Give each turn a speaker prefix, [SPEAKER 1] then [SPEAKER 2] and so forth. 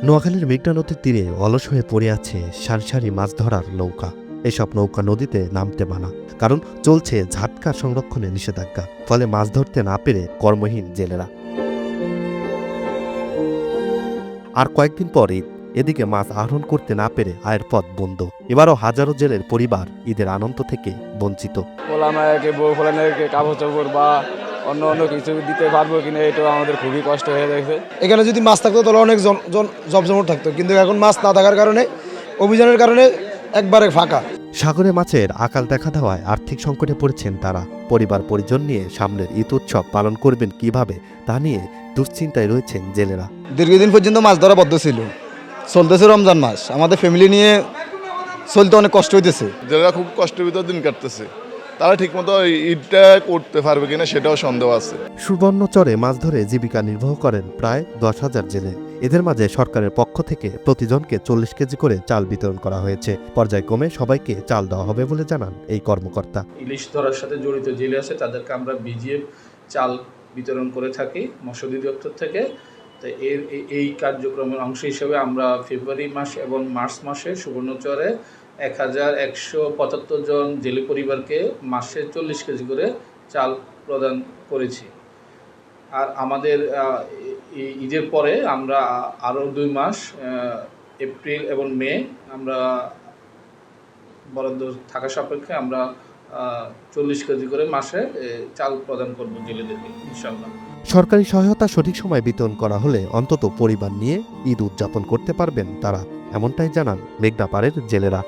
[SPEAKER 1] নোয়াখালীর মেঘনা নদীর তীরে অলস হয়ে পড়ে আছে সারি সারি মাছ ধরার নৌকা। এসব নৌকা নদীতে নামতে মানা, কারণ চলছে ঝাটকা সংরক্ষণে নিষেধাজ্ঞা। ফলে মাছ ধরতে না পেরে কর্মহীন জেলেরা। আর কয়েকদিন পর ঈদ, এদিকে মাছ আহরণ করতে না পেরে আয়ের পথ বন্ধ। এবারও হাজারো জেলের পরিবার ঈদের আনন্দ থেকে বঞ্চিত।
[SPEAKER 2] কাপড় চোপড় বা অন্য কিছু দিতে পারবো কিনা, এটাও আমাদের খুবই কষ্ট হয়ে গেছে।
[SPEAKER 3] এখানে যদি মাছ থাকতো তাহলে অনেক জমজমট থাকতো, কিন্তু এখন মাছ না থাকার কারণে, অভিযানের কারণে একবারে ফাঁকা।
[SPEAKER 1] সাগরে মাছের আকাল দেখা দেওয়ায় আর্থিক সংকটে পড়েছেন তারা। পরিবার পরিজন নিয়ে সামনের ঈদ উৎসব পালন করবেন কিভাবে তা নিয়ে দুশ্চিন্তায় রয়েছেন জেলেরা।
[SPEAKER 3] দীর্ঘদিন পর্যন্ত মাছ ধরা বদ্ধ ছিল, চলতেছে রমজান মাস, আমাদের ফ্যামিলি নিয়ে চলতে অনেক কষ্ট হইতেছে।
[SPEAKER 4] জেলেরা খুব কষ্টের ভিতর দিন কাটতেছে, তারা ঠিকমতো ঈদটা করতে পারবে কিনা সেটাও সন্দেহ আছে।
[SPEAKER 1] সুবর্ণচরে মাছ ধরে জীবিকা নির্বাহ করেন প্রায় 10,000 জেলে। এদের মাঝে সরকারের পক্ষ থেকে প্রতিজনকে 40 কেজি করে চাল বিতরণ করা হয়েছে। পর্যায়ক্রমে সবাইকে চাল দেওয়া হবে বলে জানান এই কর্মকর্তা।
[SPEAKER 5] ইলিশ ধরার সাথে জড়িত জেলে আছে, তাদেরকে আমরা বিজিএফ চাল বিতরণ করে থাকি মৎস্য অধিদপ্তর থেকে। তো এই কার্যক্রমের অংশ হিসেবে আমরা ফেব্রুয়ারি মাস এবং মার্চ মাসে সুবর্ণচরে 1175 জন জেলে পরিবারকে মাসে 40 কেজি করে চাল প্রদান করেছি। আর আমাদের ঈদের পরে আমরা আরও 2 মাস, এপ্রিল এবং মে, আমরা বরাদ্দ থাকা সাপেক্ষে আমরা 40 কেজি করে মাসে চাল প্রদান করব জেলেদেরকে ইনশাআল্লাহ।
[SPEAKER 1] সরকারি সহায়তা সঠিক সময় বিতরণ করা হলে অন্তত পরিবার নিয়ে ঈদ উদযাপন করতে পারবেন তারা, এমনটাই জানান মেঘনা পাড়ের জেলেরা।